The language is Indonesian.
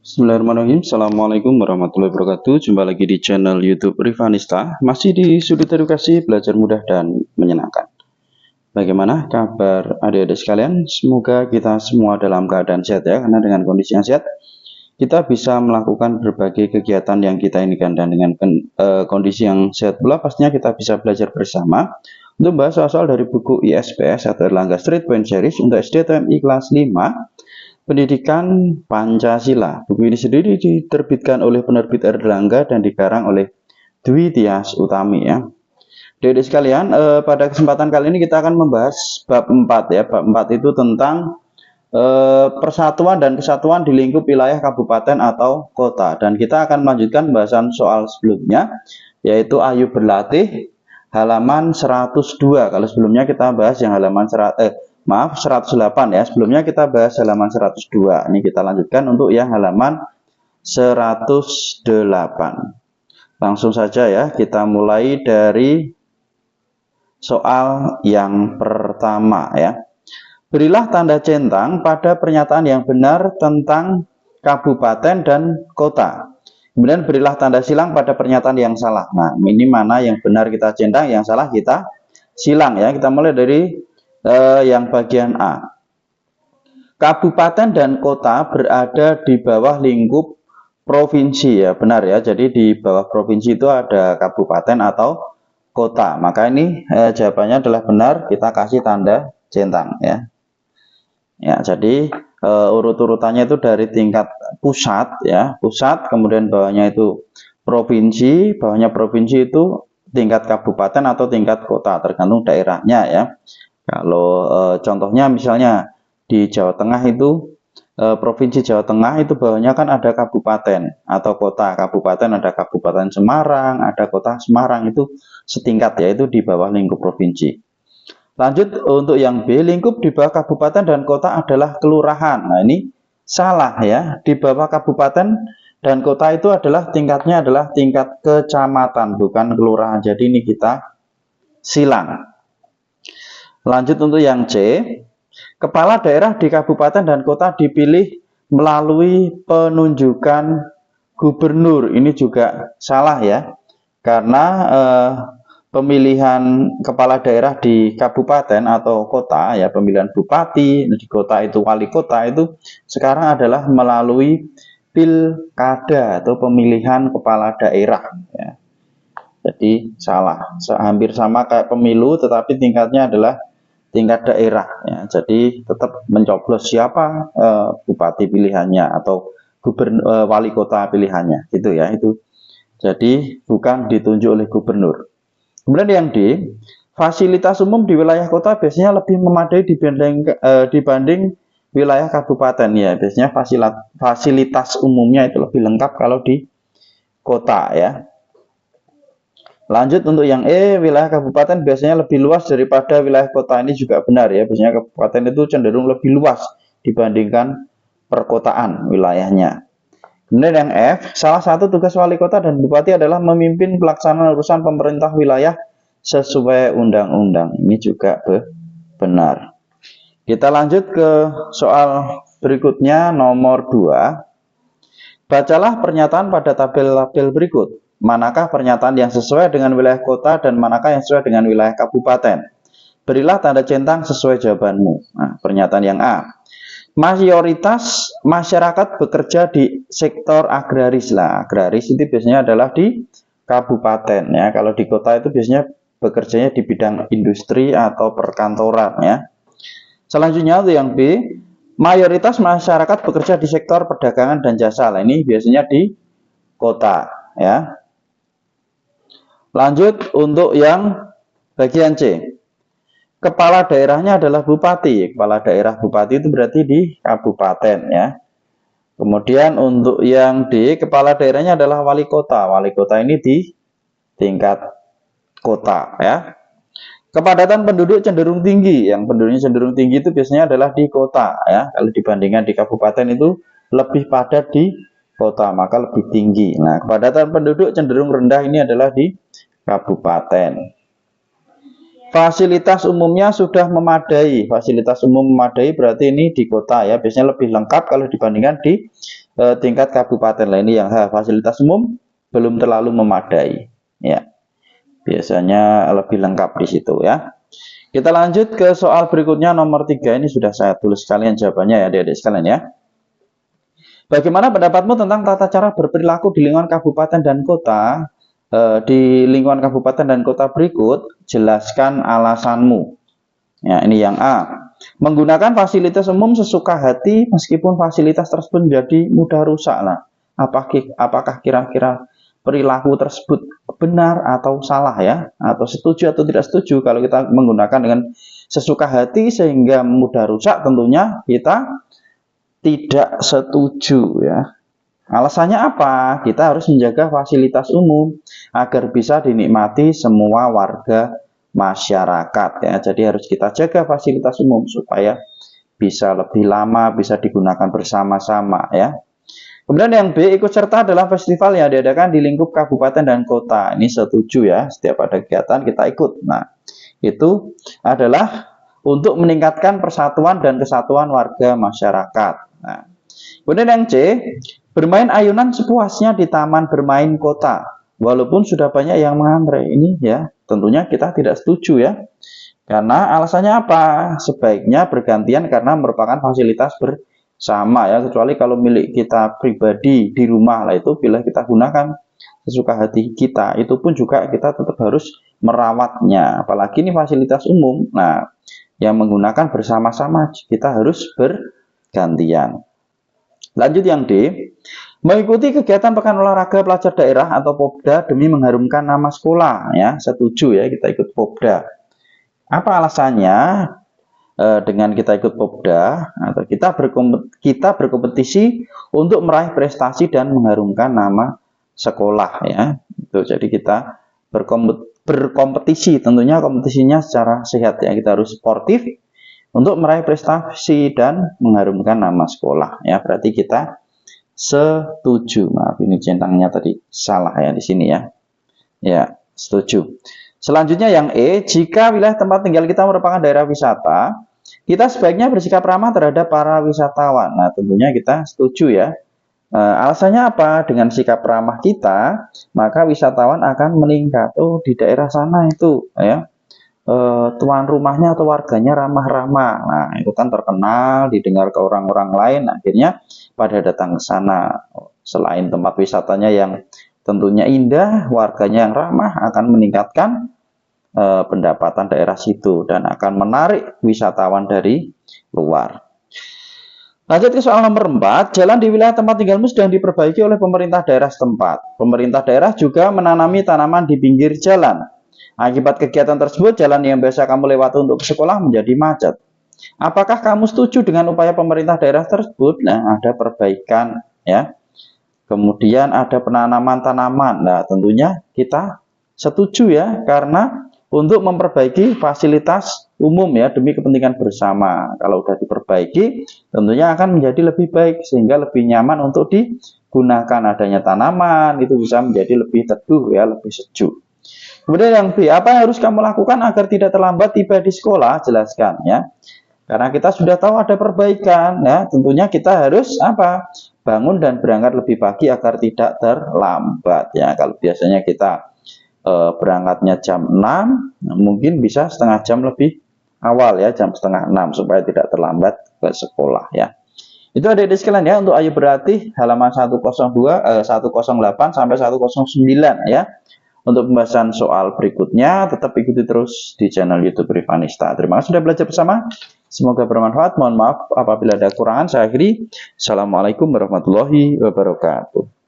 Bismillahirrahmanirrahim. Assalamualaikum warahmatullahi wabarakatuh. Jumpa lagi di channel YouTube Rivanista. Masih di sudut edukasi belajar mudah dan menyenangkan. Bagaimana kabar adik-adik sekalian? Semoga kita semua dalam keadaan sehat ya. Karena dengan kondisi yang sehat, kita bisa melakukan berbagai kegiatan yang kita inginkan. Dan dengan kondisi yang sehat pula, pastinya kita bisa belajar bersama untuk bahas soal dari buku ISPS atau Erlangga Street Point Series untuk SD atau MI kelas 5. Pendidikan Pancasila. Buku ini sendiri diterbitkan oleh penerbit Erlangga dan dikarang oleh Dwi Tias Utami ya. Adik-adik sekalian, pada kesempatan kali ini kita akan membahas bab 4 ya. Bab 4 itu tentang persatuan dan kesatuan di lingkup wilayah kabupaten atau kota. Dan kita akan melanjutkan pembahasan soal sebelumnya, yaitu Ayo Berlatih halaman 102. Kalau sebelumnya kita bahas yang halaman 108 ya. Sebelumnya kita bahas halaman 102. Ini kita lanjutkan untuk yang halaman 108. Langsung saja ya, kita mulai dari soal yang pertama ya. Berilah tanda centang pada pernyataan yang benar tentang kabupaten dan kota. Kemudian berilah tanda silang pada pernyataan yang salah. Nah, ini mana yang benar kita centang, yang salah kita silang ya. Kita mulai dari yang bagian A. Kabupaten dan kota berada di bawah lingkup provinsi ya, benar ya. Jadi di bawah provinsi itu ada kabupaten atau kota. Maka ini jawabannya adalah benar, kita kasih tanda centang ya. Ya, jadi urut-urutannya itu dari tingkat pusat ya, pusat, kemudian bawahnya itu provinsi, bawahnya provinsi itu tingkat kabupaten atau tingkat kota, tergantung daerahnya ya. Kalau contohnya misalnya di Jawa Tengah itu Provinsi Jawa Tengah itu bawahnya kan ada kabupaten atau kota. Kabupaten ada Kabupaten Semarang, ada Kota Semarang, itu setingkat ya, itu di bawah lingkup provinsi. Lanjut untuk yang B, lingkup di bawah kabupaten dan kota adalah kelurahan. Nah, ini salah ya. Di bawah kabupaten dan kota itu adalah tingkatnya adalah tingkat kecamatan, bukan kelurahan. Jadi ini kita silang. Lanjut untuk yang C, kepala daerah di kabupaten dan kota dipilih melalui penunjukan gubernur. Ini juga salah ya, karena pemilihan kepala daerah di kabupaten atau kota ya, pemilihan bupati, di kota itu wali kota, itu sekarang adalah melalui pilkada atau pemilihan kepala daerah ya. Jadi salah, hampir sama kayak pemilu, tetapi tingkatnya adalah tingkat daerah ya. Jadi tetap mencoblos siapa bupati pilihannya atau wali kota pilihannya gitu ya, itu. Jadi bukan ditunjuk oleh gubernur. Kemudian yang D, fasilitas umum di wilayah kota biasanya lebih memadai dibanding wilayah kabupaten ya. Biasanya fasilitas umumnya itu lebih lengkap kalau di kota ya. Lanjut untuk yang E, wilayah kabupaten biasanya lebih luas daripada wilayah kota. Ini juga benar ya, biasanya kabupaten itu cenderung lebih luas dibandingkan perkotaan wilayahnya. Kemudian yang F, salah satu tugas wali kota dan bupati adalah memimpin pelaksanaan urusan pemerintah wilayah sesuai undang-undang. Ini juga benar. Kita lanjut ke soal berikutnya, nomor 2. Bacalah pernyataan pada tabel-tabel berikut. Manakah pernyataan yang sesuai dengan wilayah kota dan manakah yang sesuai dengan wilayah kabupaten? Berilah tanda centang sesuai jawabanmu. Nah, pernyataan yang A. Mayoritas masyarakat bekerja di sektor agraris. Lah, agraris itu biasanya adalah di kabupaten ya. Kalau di kota itu biasanya bekerjanya di bidang industri atau perkantoran ya. Selanjutnya itu yang B. Mayoritas masyarakat bekerja di sektor perdagangan dan jasa. Nah, ini biasanya di kota ya. Lanjut untuk yang bagian C. Kepala daerahnya adalah bupati. Kepala daerah bupati itu berarti di kabupaten ya. Kemudian untuk yang D, kepala daerahnya adalah wali kota. Wali kota ini di tingkat kota ya. Kepadatan penduduk cenderung tinggi. Yang penduduknya cenderung tinggi itu biasanya adalah di kota ya. Kalau dibandingkan di kabupaten itu lebih padat di kota, maka lebih tinggi. Nah, kepadatan penduduk cenderung rendah ini adalah di kabupaten. Fasilitas umumnya sudah memadai. Fasilitas umum memadai berarti ini di kota ya. Biasanya lebih lengkap kalau dibandingkan di tingkat kabupaten. Lah ini yang fasilitas umum belum terlalu memadai ya. Biasanya lebih lengkap di situ ya. Kita lanjut ke soal berikutnya nomor 3. Ini sudah saya tulis sekalian jawabannya ya adik-adik sekalian ya. Bagaimana pendapatmu tentang tata cara berperilaku di lingkungan kabupaten dan kota? Di lingkungan kabupaten dan kota berikut, jelaskan alasanmu. Ya, ini yang A. Menggunakan fasilitas umum sesuka hati meskipun fasilitas tersebut menjadi mudah rusak. Nah, apakah kira-kira perilaku tersebut benar atau salah ya? Atau setuju atau tidak setuju? Kalau kita menggunakan dengan sesuka hati sehingga mudah rusak, tentunya kita tidak setuju ya. Alasannya apa? Kita harus menjaga fasilitas umum agar bisa dinikmati semua warga masyarakat ya. Jadi harus kita jaga fasilitas umum supaya bisa lebih lama, bisa digunakan bersama-sama ya. Kemudian yang B, ikut serta dalam festival yang diadakan di lingkup kabupaten dan kota. Ini setuju ya, setiap ada kegiatan kita ikut. Nah, itu adalah untuk meningkatkan persatuan dan kesatuan warga masyarakat. Nah, kemudian yang C, bermain ayunan sepuasnya di taman bermain kota, walaupun sudah banyak yang mengantre. Ini ya, tentunya kita tidak setuju ya. Karena alasannya apa? Sebaiknya bergantian karena merupakan fasilitas bersama ya, kecuali kalau milik kita pribadi di rumah lah itu bila kita gunakan sesuka hati kita, itu pun juga kita tetap harus merawatnya. Apalagi ini fasilitas umum. Nah, yang menggunakan bersama-sama kita harus bergantian. Lanjut yang D, mengikuti kegiatan pekan olahraga pelajar daerah atau Popda demi mengharumkan nama sekolah ya. Setuju ya, kita ikut Popda. Apa alasannya? Dengan kita ikut Popda atau kita berkompetisi untuk meraih prestasi dan mengharumkan nama sekolah ya. Itu jadi kita berkompetisi, tentunya kompetisinya secara sehat ya. Kita harus sportif untuk meraih prestasi dan mengharumkan nama sekolah ya. Berarti kita setuju. Maaf ini centangnya tadi salah ya di sini ya. Ya, setuju. Selanjutnya yang E, jika wilayah tempat tinggal kita merupakan daerah wisata, kita sebaiknya bersikap ramah terhadap para wisatawan. Nah, tentunya kita setuju ya. Alasannya apa? Dengan sikap ramah kita, maka wisatawan akan meningkat. Oh, di daerah sana itu ya, tuan rumahnya atau warganya ramah-ramah. Nah, itu kan terkenal, didengar ke orang-orang lain. Akhirnya pada datang ke sana. Selain tempat wisatanya yang tentunya indah, warganya yang ramah akan meningkatkan pendapatan daerah situ dan akan menarik wisatawan dari luar. Lanjut ke soal nomor 4, jalan di wilayah tempat tinggalmu sedang diperbaiki oleh pemerintah daerah setempat. Pemerintah daerah juga menanami tanaman di pinggir jalan. Akibat kegiatan tersebut, jalan yang biasa kamu lewati untuk ke sekolah menjadi macet. Apakah kamu setuju dengan upaya pemerintah daerah tersebut? Nah, ada perbaikan ya. Kemudian ada penanaman tanaman. Nah, tentunya kita setuju ya, karena untuk memperbaiki fasilitas umum ya, demi kepentingan bersama. Kalau sudah diperbaiki, tentunya akan menjadi lebih baik, sehingga lebih nyaman untuk digunakan. Adanya tanaman, itu bisa menjadi lebih teduh ya, lebih sejuk. Kemudian yang B, apa yang harus kamu lakukan agar tidak terlambat tiba di sekolah? Jelaskan ya. Karena kita sudah tahu ada perbaikan ya, tentunya kita harus apa? Bangun dan berangkat lebih pagi agar tidak terlambat ya. Kalau biasanya kita berangkatnya jam 6, mungkin bisa setengah jam lebih awal ya, jam setengah 6 supaya tidak terlambat ke sekolah ya. Itu adik-adik sekalian ya, untuk Ayo Berlatih halaman 108 sampai 109 ya. Untuk pembahasan soal berikutnya tetap ikuti terus di channel YouTube Rivanista. Terima kasih sudah belajar bersama. Semoga bermanfaat. Mohon maaf apabila ada kekurangan. Saya akhiri. Assalamualaikum warahmatullahi wabarakatuh.